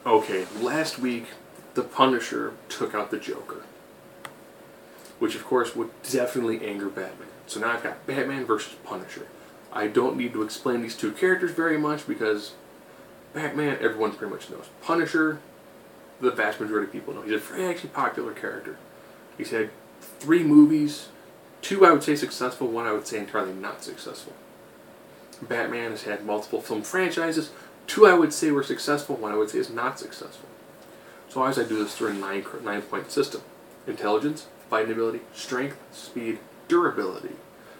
Okay, last week, the Punisher took out the Joker, which of course would definitely anger Batman. So now I've got Batman versus Punisher. I don't need to explain these two characters very much because Batman, everyone pretty much knows. Punisher, the vast majority of people know. He's a very actually popular character. He's had 3 movies, 2 I would say successful, 1 I would say entirely not successful. Batman has had multiple film franchises, 2 I would say were successful, 1 I would say is not successful. So as I do this through a 9-point system. Intelligence, fighting ability, strength, speed, durability,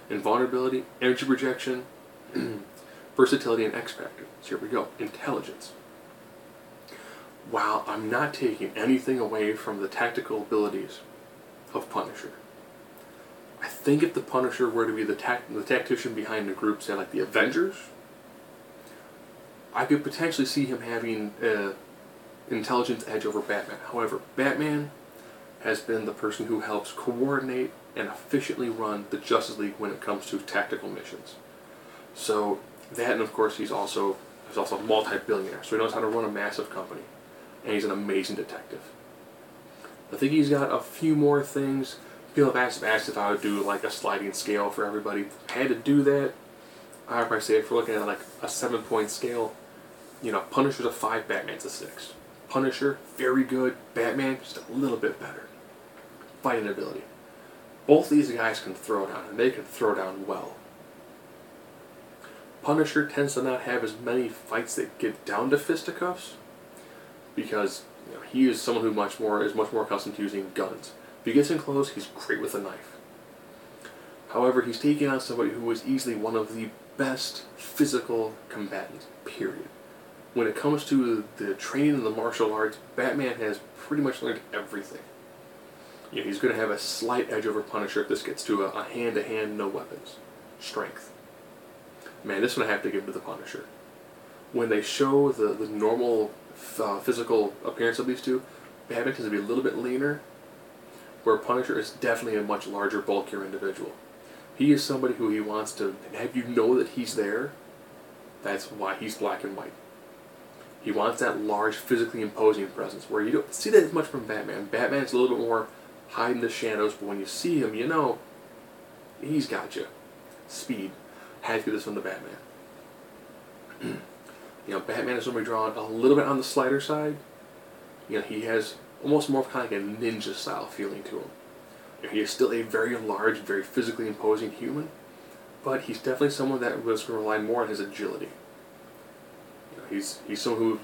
invulnerability, energy projection, versatility, and X Factor. So here we go. Intelligence. While I'm not taking anything away from the tactical abilities of Punisher, I think if the Punisher were to be the tactician behind the group, say like the Avengers, I could potentially see him having an intelligence edge over Batman. However, Batman has been the person who helps coordinate and efficiently run the Justice League when it comes to tactical missions. So that, and of course he's also a multi-billionaire, so he knows how to run a massive company, and he's an amazing detective. I think he's got a few more things. People have asked if I would do like a sliding scale for everybody. If I had to do that, I would probably say if we're looking at like a 7-point scale, Punisher's a 5, Batman's a 6. Punisher, very good. Batman, just a little bit better. Fighting ability. Both these guys can throw down, and they can throw down well. Punisher tends to not have as many fights that get down to fisticuffs because he is someone who is much more accustomed to using guns. If he gets in close, he's great with a knife. However, he's taking on somebody who is easily one of the best physical combatants, period. When it comes to the training in the martial arts, Batman has pretty much learned everything. He's going to have a slight edge over Punisher if this gets to a hand-to-hand, no weapons. Strength. Man, this one I have to give to the Punisher. When they show the normal physical appearance of these two, Batman tends to be a little bit leaner, where Punisher is definitely a much larger, bulkier individual. He is somebody who he wants to have you know that he's there. That's why he's black and white. He wants that large, physically imposing presence, where you don't see that as much from Batman. Batman's a little bit more hide in the shadows, but when you see him, he's got you. Speed. Had to get this from the Batman. Batman is normally drawn a little bit on the slighter side. He has almost more of kind of like a ninja style feeling to him. He is still a very large, very physically imposing human, but he's definitely someone that was going to rely more on his agility. He's someone who,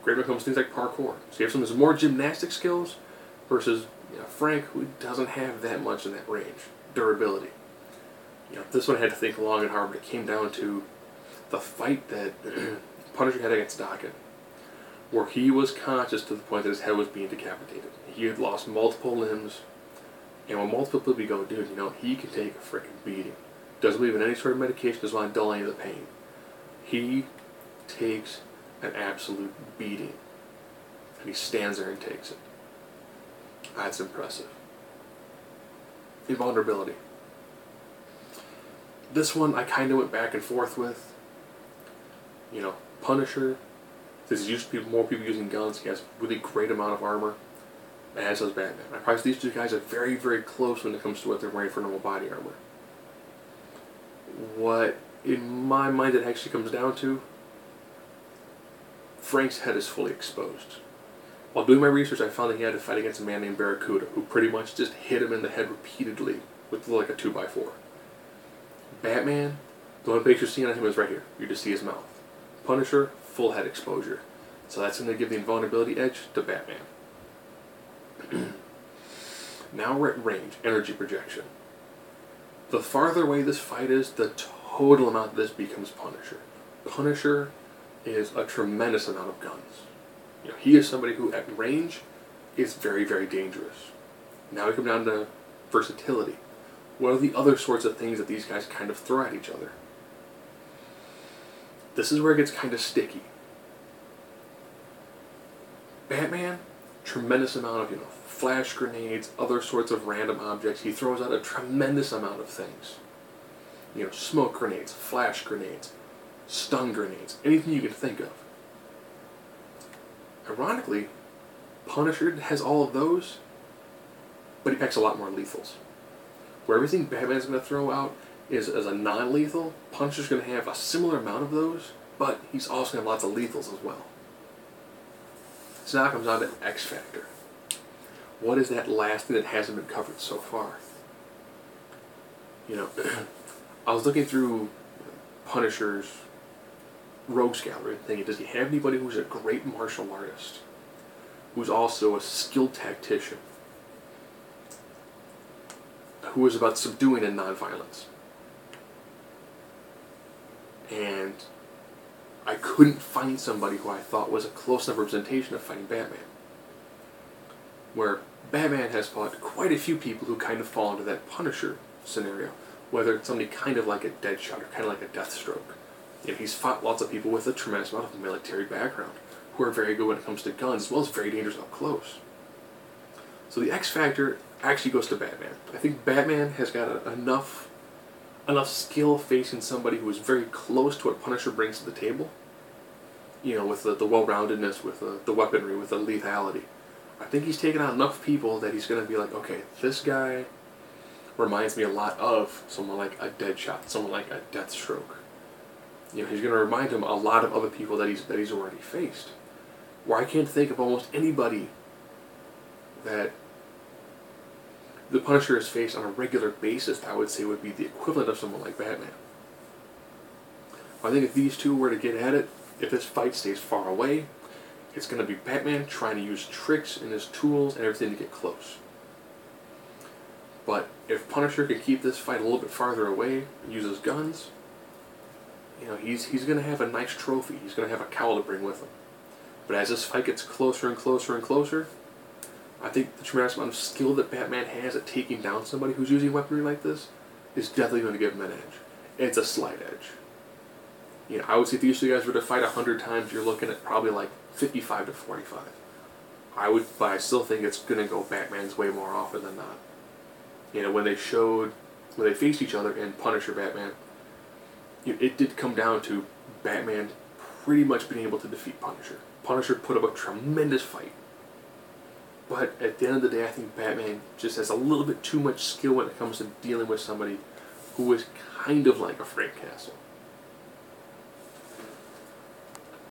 great when it comes to things like parkour. So you have someone who has more gymnastic skills versus Frank, who doesn't have that much in that range. Durability. This one I had to think long and hard, but it came down to the fight that Punisher had against Dokken, where he was conscious to the point that his head was being decapitated. He had lost multiple limbs, and when multiple people go, dude, he can take a freaking beating. Doesn't believe in any sort of medication, doesn't want to dull any of the pain. He takes an absolute beating, and he stands there and takes it. That's impressive. Invulnerability. This one I kind of went back and forth with. Punisher, there's used to be more people using guns. He has a really great amount of armor, as does Batman. I probably these two guys are very, very close when it comes to what they're wearing for normal body armor. What, in my mind, it actually comes down to, Frank's head is fully exposed. While doing my research, I found that he had to fight against a man named Barracuda, who pretty much just hit him in the head repeatedly with like a 2x4. Batman, the only picture you're seeing on him is right here. You just see his mouth. Punisher, full head exposure. So that's going to give the invulnerability edge to Batman. Now we're at range, energy projection. The farther away this fight is, the total amount of this becomes Punisher. Punisher is a tremendous amount of guns. He is somebody who, at range, is very, very dangerous. Now we come down to versatility. What are the other sorts of things that these guys kind of throw at each other? This is where it gets kind of sticky. Batman, tremendous amount of, flash grenades, other sorts of random objects. He throws out a tremendous amount of things. Smoke grenades, flash grenades, stun grenades, anything you can think of. Ironically, Punisher has all of those, but he packs a lot more lethals. Where everything Batman's going to throw out is as a non-lethal, Punisher's going to have a similar amount of those, but he's also going to have lots of lethals as well. So now it comes down to X Factor. What is that last thing that hasn't been covered so far? You know, I was looking through Punisher's rogues gallery thinking, does he have anybody who's a great martial artist, who's also a skilled tactician, who is about subduing and nonviolence? And I couldn't find somebody who I thought was a close enough representation of fighting Batman. Where Batman has fought quite a few people who kind of fall into that Punisher scenario, whether it's somebody kind of like a Deadshot or kind of like a Deathstroke. You know, he's fought lots of people with a tremendous amount of military background who are very good when it comes to guns, as well as very dangerous up close. So the X Factor actually goes to Batman. I think Batman has got enough skill facing somebody who is very close to what Punisher brings to the table. You know, with the well-roundedness, with the weaponry, with the lethality. I think he's taken on enough people that he's going to be like, okay, this guy reminds me a lot of someone like a Deadshot, someone like a Deathstroke. You know, he's going to remind him a lot of other people that he's already faced. Where I can't think of almost anybody that the Punisher has faced on a regular basis that I would say would be the equivalent of someone like Batman. I think if these two were to get at it, if this fight stays far away, it's going to be Batman trying to use tricks and his tools and everything to get close. But if Punisher can keep this fight a little bit farther away, use his guns, you know, he's going to have a nice trophy. He's going to have a cowl to bring with him. But as this fight gets closer and closer and closer, I think the tremendous amount of skill that Batman has at taking down somebody who's using weaponry like this is definitely going to give him an edge. It's a slight edge. You know, I would say if these two guys were to fight 100 times, you're looking at probably like 55 to 45. But I still think it's going to go Batman's way more often than not. You know, when they faced each other in Punisher Batman, it did come down to Batman pretty much being able to defeat Punisher. Punisher put up a tremendous fight. But at the end of the day, I think Batman just has a little bit too much skill when it comes to dealing with somebody who is kind of like a Frank Castle.